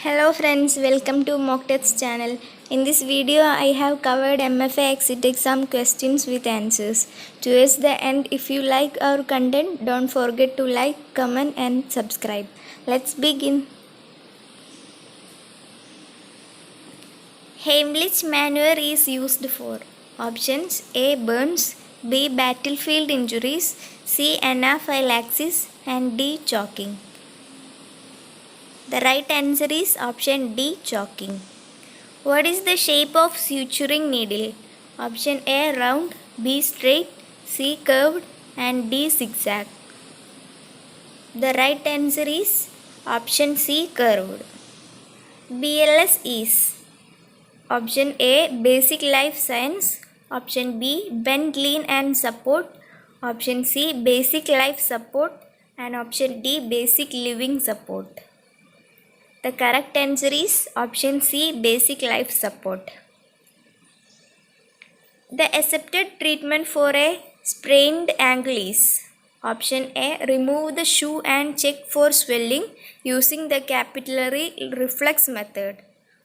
Hello friends, welcome to Mock Tests channel. In this video, I have covered MFA exit exam questions with answers. Towards the end, if you like our content, don't forget to like, comment and subscribe. Let's begin. Heimlich maneuver is used for options A. Burns, B. Battlefield injuries, C. Anaphylaxis and D. Choking. The right answer is option D. Choking. What is the shape of suturing needle? Option A. Round, B. Straight, C. Curved and D. Zigzag. The right answer is option C. Curved. BLS is option A. Basic life science, option B. Bend, lean and support, option C. Basic life support and option D. Basic living support. The correct answer is option C. Basic life support. The accepted treatment for a sprained ankle is option A. Remove the shoe and check for swelling using the capillary reflex method.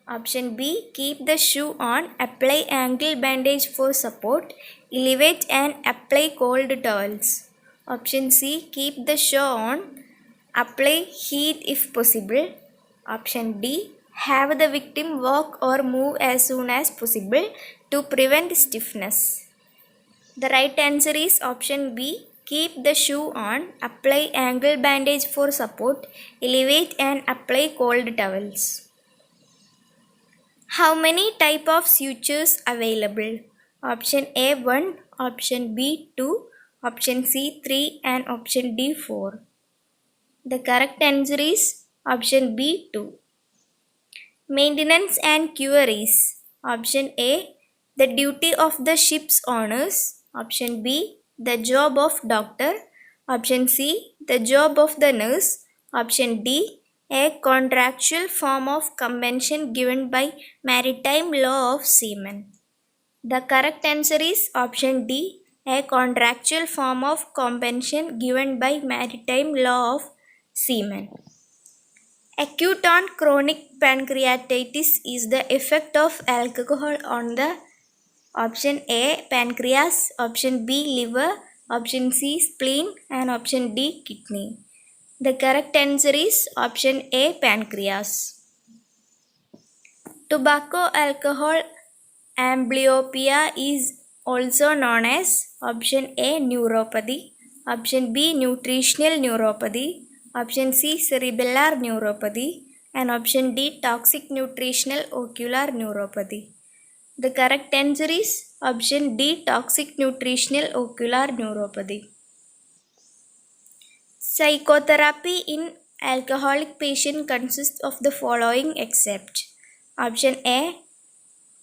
Option B. Keep the shoe on, apply ankle bandage for support, elevate and apply cold towels. Option C. Keep the shoe on, apply heat if possible. Option D. Have the victim walk or move as soon as possible to prevent stiffness. The right answer is option B. Keep the shoe on, apply ankle bandage for support, elevate and apply cold towels. How many type of sutures available? Option A 1, option B 2, option C 3 and option D 4. The correct answer is option B 2. Maintenance and cure is option A. The duty of the ship's owners. Option B. The job of doctor. Option C. The job of the nurse. Option D. A contractual form of convention given by maritime law of seamen. The correct answer is option D. A contractual form of convention given by maritime law of seamen. Acute on chronic pancreatitis is the effect of alcohol on the option A pancreas, option B liver, option C spleen and option D kidney. The correct answer is option A pancreas. Tobacco alcohol amblyopia is also known as option A neuropathy, option B nutritional neuropathy, option C cerebellar neuropathy and option D toxic nutritional ocular neuropathy. The correct answer is option D toxic nutritional ocular neuropathy. Psychotherapy in alcoholic patient consists of the following except option A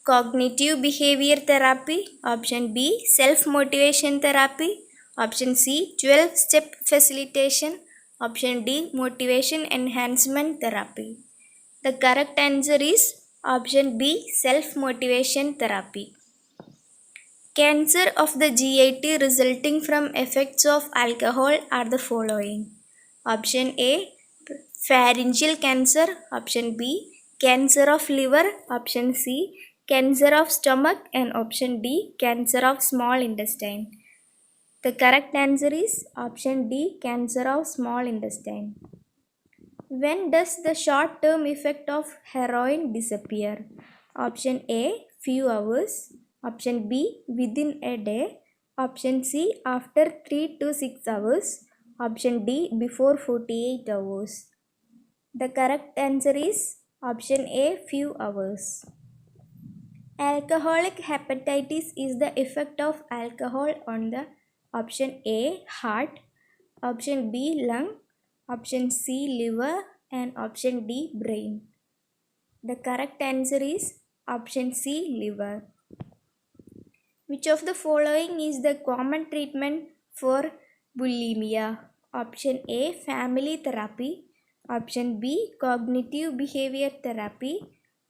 cognitive behavior therapy, option B self-motivation therapy, option C 12-step facilitation, option D motivation enhancement therapy. The correct answer is option B self-motivation therapy. Cancer of the GIT resulting from effects of alcohol are the following. Option A pharyngeal cancer, option B cancer of liver, option C cancer of stomach and option D cancer of small intestine. The correct answer is option D cancer of small intestine. When does the short term effect of heroin disappear? Option A few hours, option B within a day, option C after 3 to 6 hours, option D before 48 hours. The correct answer is option A few hours. Alcoholic hepatitis is the effect of alcohol on the option A heart, option B lung, option C liver and option D brain. The correct answer is option C liver. Which of the following is the common treatment for bulimia? Option A family therapy, option B cognitive behavior therapy,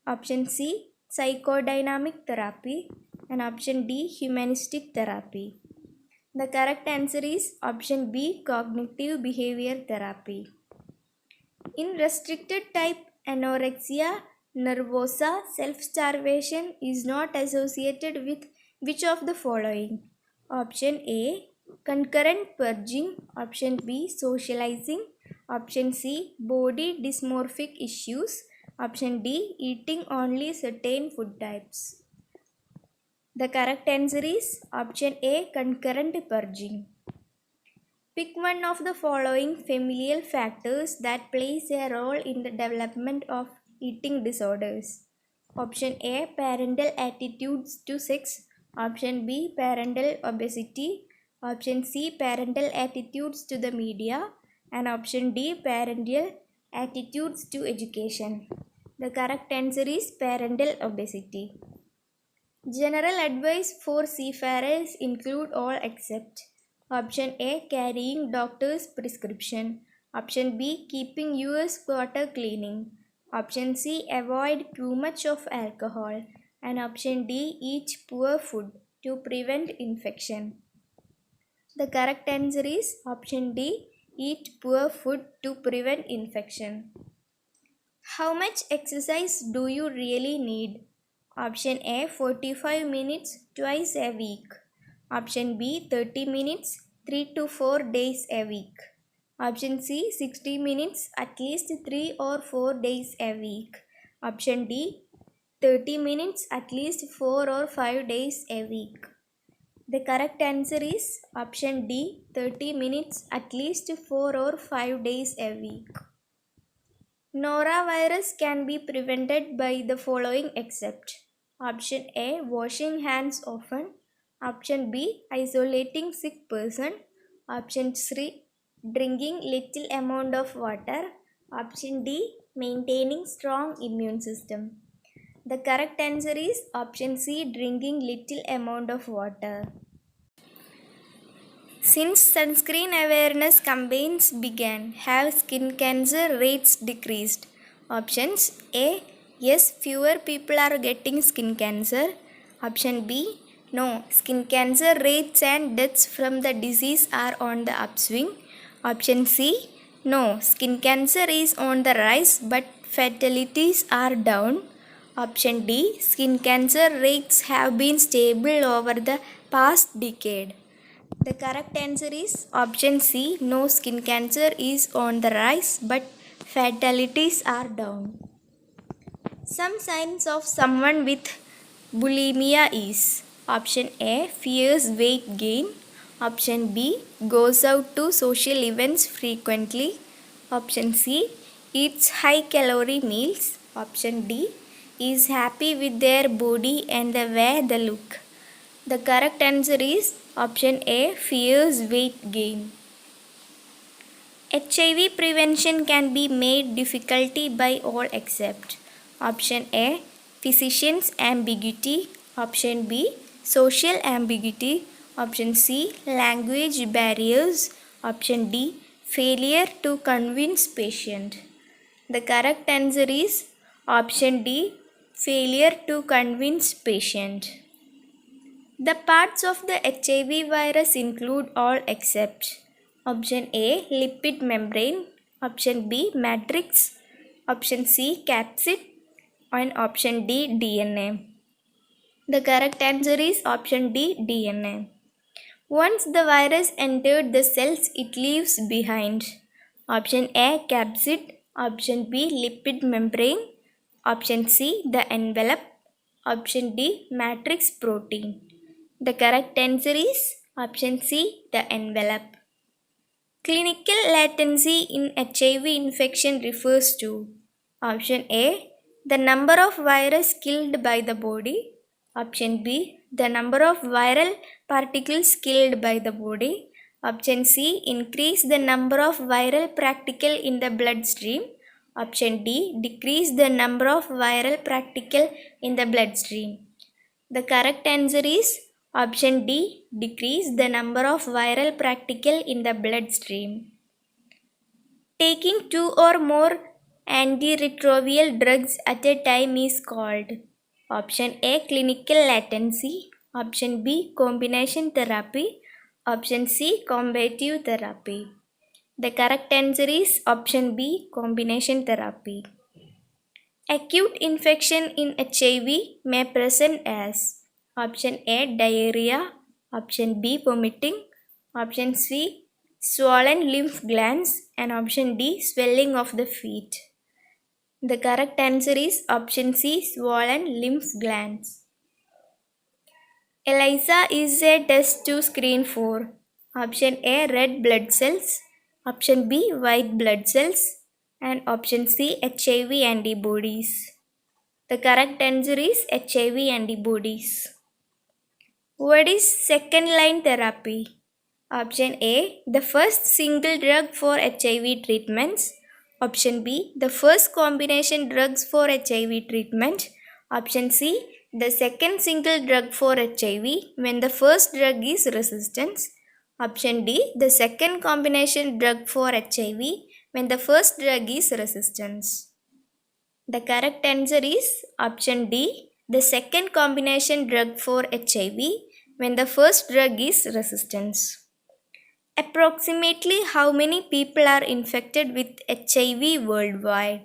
option C psychodynamic therapy and option D humanistic therapy. The correct answer is option B cognitive behavior therapy. In restricted type anorexia nervosa, self-starvation is not associated with which of the following? Option A, concurrent purging. Option B, socializing. Option C, body dysmorphic issues. Option D, eating only certain food types. The correct answer is option A, concurrent purging. Pick one of the following familial factors that plays a role in the development of eating disorders. Option A, parental attitudes to sex. Option B, parental obesity. Option C, parental attitudes to the media. And option D, parental attitudes to education. The correct answer is parental obesity. General advice for seafarers include all except option A, carrying doctor's prescription. Option B, keeping US water cleaning. Option C, avoid too much of alcohol. And option D, eat poor food to prevent infection. The correct answer is option D, eat poor food to prevent infection. How much exercise do you really need? Option A, 45 minutes twice a week. Option B, 30 minutes 3 to 4 days a week. Option C, 60 minutes at least 3 or 4 days a week. Option D, 30 minutes at least 4 or 5 days a week. The correct answer is option D, 30 minutes at least 4 or 5 days a week. Norovirus can be prevented by the following except option A, washing hands often. Option B, isolating sick person. Option C, drinking little amount of water. Option D, maintaining strong immune system. The correct answer is option C, drinking little amount of water. Since sunscreen awareness campaigns began, have skin cancer rates decreased? Options A, yes, fewer people are getting skin cancer. Option B, no, skin cancer rates and deaths from the disease are on the upswing. Option C, no, skin cancer is on the rise but fatalities are down. Option D, skin cancer rates have been stable over the past decade. The correct answer is option C, no, skin cancer is on the rise but fatalities are down. Some signs of someone with bulimia is option A, fears weight gain. Option B, goes out to social events frequently. Option C, eats high calorie meals. Option D, is happy with their body and the way they look. The correct answer is option A, fears weight gain. HIV prevention can be made difficult by all except option A, physicians ambiguity. Option B, social ambiguity. Option C, language barriers. Option D, failure to convince patient. The correct answer is option D, failure to convince patient. The parts of the HIV virus include all except option A, lipid membrane. Option B, matrix. Option C, capsid. And option D, DNA. The correct answer is option D, DNA. Once the virus entered the cells, it leaves behind option A, capsid. Option B, lipid membrane. Option C, the envelope. Option D, matrix protein. The correct answer is option C, the envelope. Clinical latency in HIV infection refers to option A, the number of virus killed by the body. Option B, the number of viral particles killed by the body. Option C, increase the number of viral particle in the bloodstream. Option D, decrease the number of viral particle in the bloodstream. The correct answer is option D, decrease the number of viral particle in the bloodstream. Taking 2 or more antiretroviral drugs at a time is called option A, clinical latency. Option B, combination therapy. Option C, combative therapy. The correct answer is option B, combination therapy. Acute infection in HIV may present as option A diarrhea, option B vomiting, option C swollen lymph glands, and option D swelling of the feet. The correct answer is option C swollen lymph glands. ELISA is a test to screen for option A red blood cells, option B white blood cells, and option C HIV antibodies. The correct answer is HIV antibodies. What is second line therapy? Option A the first single drug for HIV treatments, option B the first combination drugs for HIV treatment, option C the second single drug for HIV when the first drug is resistance, option D the second combination drug for HIV when the first drug is resistance. The correct answer is option D the second combination drug for HIV when the first drug is resistance. Approximately how many people are infected with HIV worldwide?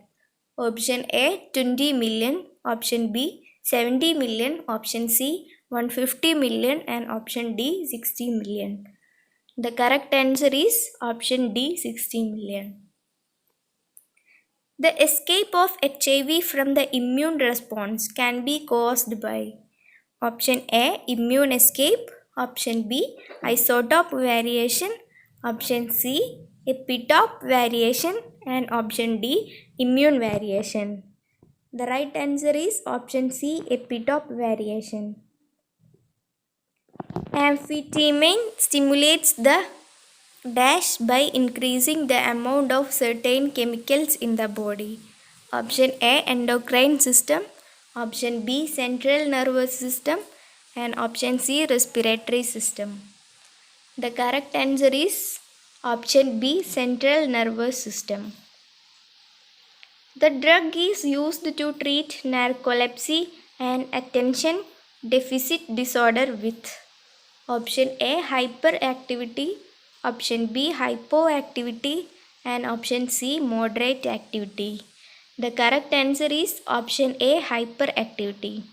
Option A 20 million, option B 70 million, option C 150 million, and option D 60 million. The correct answer is option D 60 million. The escape of HIV from the immune response can be caused by option A immune escape, option B isotope variation, option C epitope variation, and option D immune variation. The right answer is option C epitope variation. Amphetamine stimulates the dash by increasing the amount of certain chemicals in the body. Option A endocrine system, option B central nervous system, and option C respiratory system. The correct answer is option B central nervous system. The drug is used to treat narcolepsy and attention deficit disorder with option A hyperactivity, option B hypoactivity, and option C moderate activity. The correct answer is option A hyperactivity.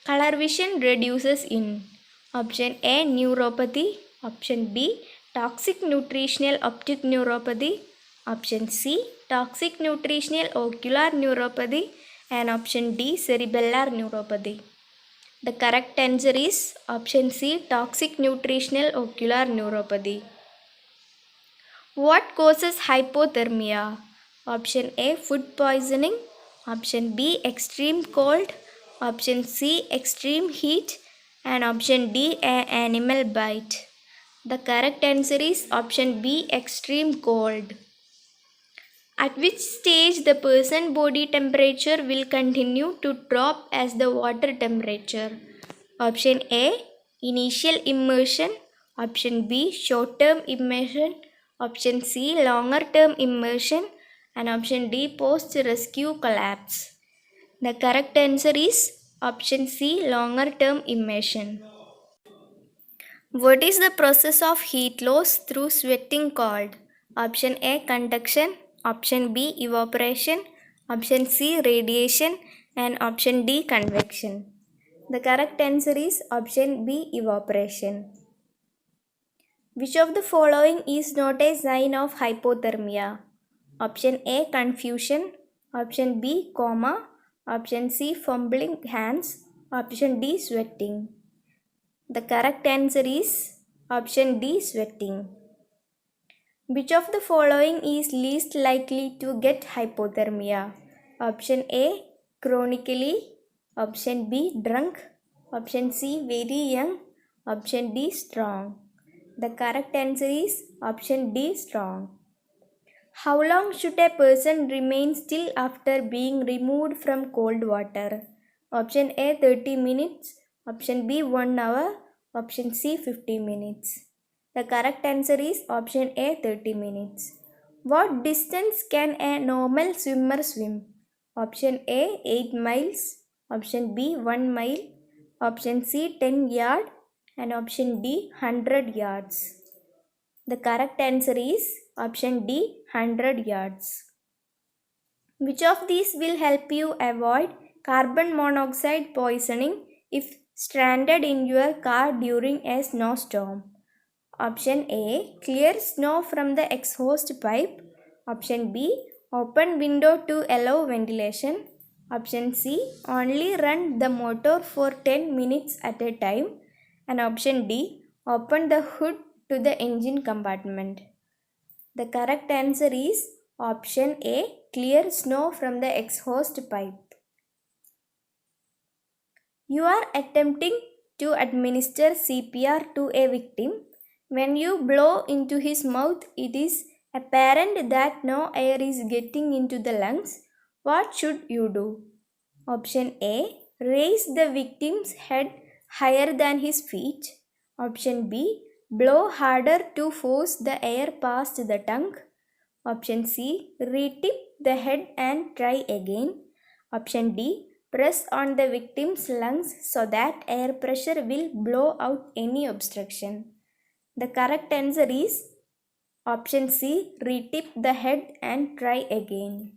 Color vision reduces in option A neuropathy, option B toxic nutritional optic neuropathy, option C toxic nutritional ocular neuropathy, and option D cerebellar neuropathy. The correct answer is option C toxic nutritional ocular neuropathy. What causes hypothermia? Option A food poisoning, option B extreme cold, option C extreme heat, and option D animal bite. The correct answer is option B extreme cold. At which stage the person body temperature will continue to drop as the water temperature? Option A initial immersion, option B short term immersion, option C longer term immersion, and option D post rescue collapse. The correct answer is option C longer term immersion. What is the process of heat loss through sweating called? Option A conduction, option B evaporation, option C radiation, and option D convection. The correct answer is option B evaporation. Which of the following is not a sign of hypothermia? Option A confusion, option B coma, option C fumbling hands, option D sweating. The correct answer is option D sweating. Which of the following is least likely to get hypothermia? Option A chronically, option B drunk, option C very young, option D strong. The correct answer is option D strong. How long should a person remain still after being removed from cold water? Option A 30 minutes, option B 1 hour, option C 50 minutes. The correct answer is option A 30 minutes. What distance can a normal swimmer swim? Option A 8 miles, option B 1 mile, option C 10 yard, and option D 100 yards. The correct answer is option D 100 yards. Which of these will help you avoid carbon monoxide poisoning if stranded in your car during a snowstorm? Option A. Clear snow from the exhaust pipe. Option B. Open window to allow ventilation. Option C. Only run the motor for 10 minutes at a time. And option D. Open the hood to the engine compartment. The correct answer is option A. Clear snow from the exhaust pipe. You are attempting to administer CPR to a victim. When you blow into his mouth, it is apparent that no air is getting into the lungs. What should you do? Option A. Raise the victim's head higher than his feet. Option B. Blow harder to force the air past the tongue. Option C. Retip the head and try again. Option D. Press on the victim's lungs so that air pressure will blow out any obstruction. The correct answer is option C. Retip the head and try again.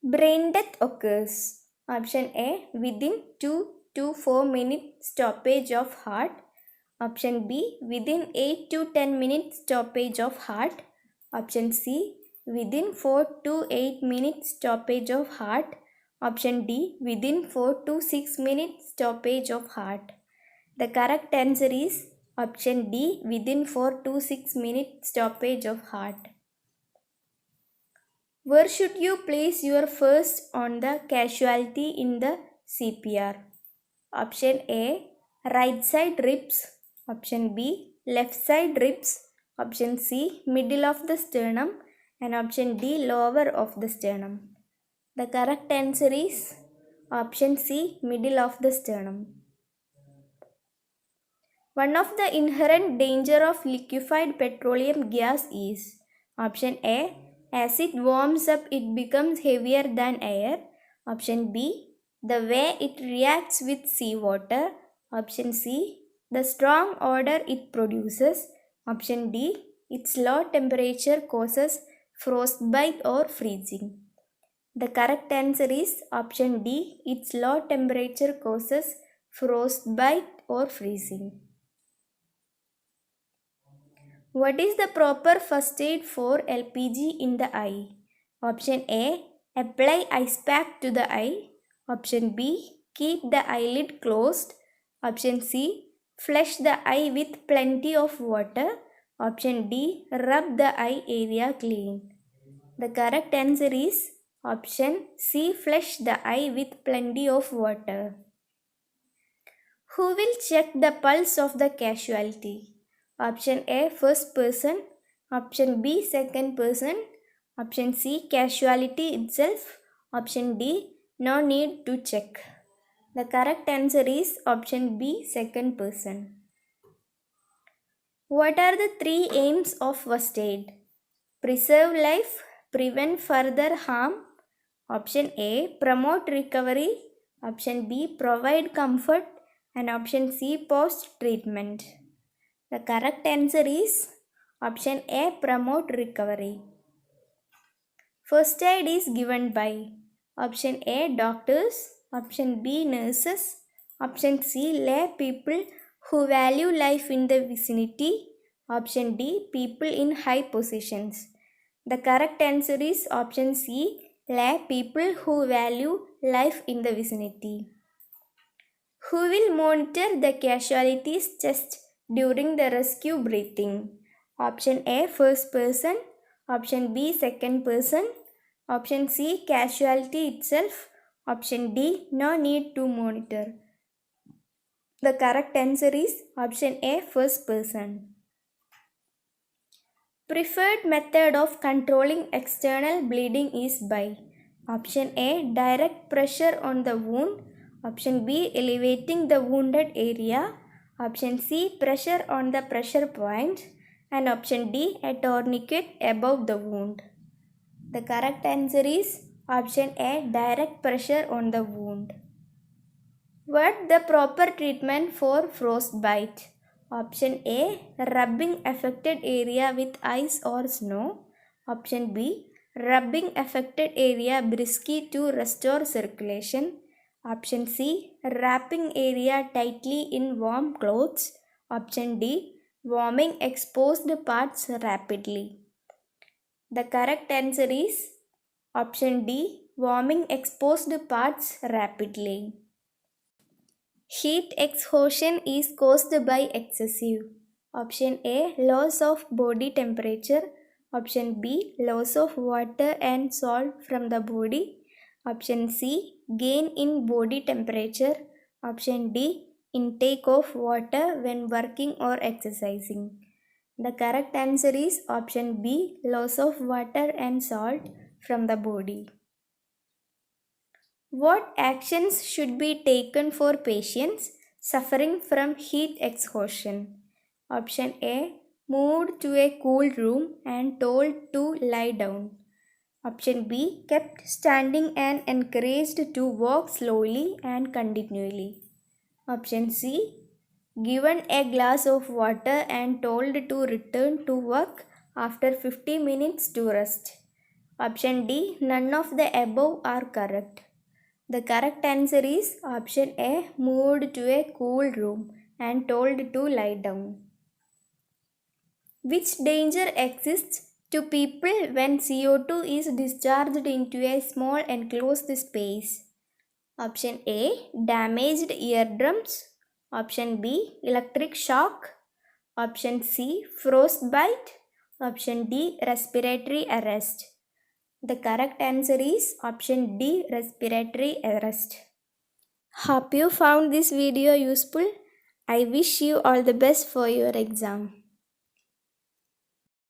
Brain death occurs. Option A. Within 2 to 4 minute stoppage of heart. Option B. Within 8 to 10 minute stoppage of heart. Option C. Within 4 to 8 minutes stoppage of heart. Option D. Within 4 to 6 minutes stoppage of heart. The correct answer is option D. Within 4 to 6 minutes stoppage of heart. Where should you place your first on the casualty in the CPR? Option A. Right side ribs. Option B. Left side ribs. Option C. Middle of the sternum. And option D. Lower of the sternum. The correct answer is option C. Middle of the sternum. One of the inherent danger of liquefied petroleum gas is option A. As it warms up, it becomes heavier than air. Option B. The way it reacts with seawater. Option C. The strong odor it produces. Option D. Its low temperature causes frostbite or freezing. The correct answer is option D. Its low temperature causes frostbite or freezing. What is the proper first aid for LPG in the eye? Option A. Apply ice pack to the eye. Option B. Keep the eyelid closed. Option C. Flush the eye with plenty of water. Option D. Rub the eye area clean. The correct answer is option C. Flush the eye with plenty of water. Who will check the pulse of the casualty? Option A. First person. Option B. Second person. Option C. Casualty itself. Option D. No need to check. The correct answer is option B. Second person. What are the three aims of first aid? Preserve life. Prevent further harm. Option A. Promote recovery. Option B. Provide comfort. And option C. Post treatment. The correct answer is option A. Promote recovery. First aid is given by option A. Doctors. Option B. Nurses. Option C. Lay people who value life in the vicinity. Option D. People in high positions. The correct answer is option C. Lay people who value life in the vicinity. Who will monitor the casualty's chest during the rescue breathing? Option A. First person. Option B. Second person. Option C. Casualty itself. Option D. No need to monitor. The correct answer is option A. First person. Preferred method of controlling external bleeding is by option A. Direct pressure on the wound. Option B. Elevating the wounded area. Option C. Pressure on the pressure point. And option D. A tourniquet above the wound. The correct answer is option A. Direct pressure on the wound. What the proper treatment for frostbite? Option A. Rubbing affected area with ice or snow. Option B. rubbing affected area briskly to restore circulation. Option C, wrapping area tightly in warm clothes. Option D, warming exposed parts rapidly. The correct answer is option D, warming exposed parts rapidly. Heat exhaustion is caused by excessive. Option A, loss of body temperature. Option B, loss of water and salt from the body. Option C, gain in body temperature. Option D, intake of water when working or exercising. The correct answer is option B, loss of water and salt from the body. What actions should be taken for patients suffering from heat exhaustion? Option A, moved to a cool room and told to lie down. Option B, kept standing and encouraged to walk slowly and continually. Option C, given a glass of water and told to return to work after 50 minutes to rest. Option D, none of the above are correct. The correct answer is option A, moved to a cool room and told to lie down. Which danger exists to people when CO2 is discharged into a small enclosed space? Option A, damaged eardrums. Option B, electric shock. Option C, frostbite. Option D, respiratory arrest. The correct answer is option D, respiratory arrest. Hope you found this video useful. I wish you all the best for your exam.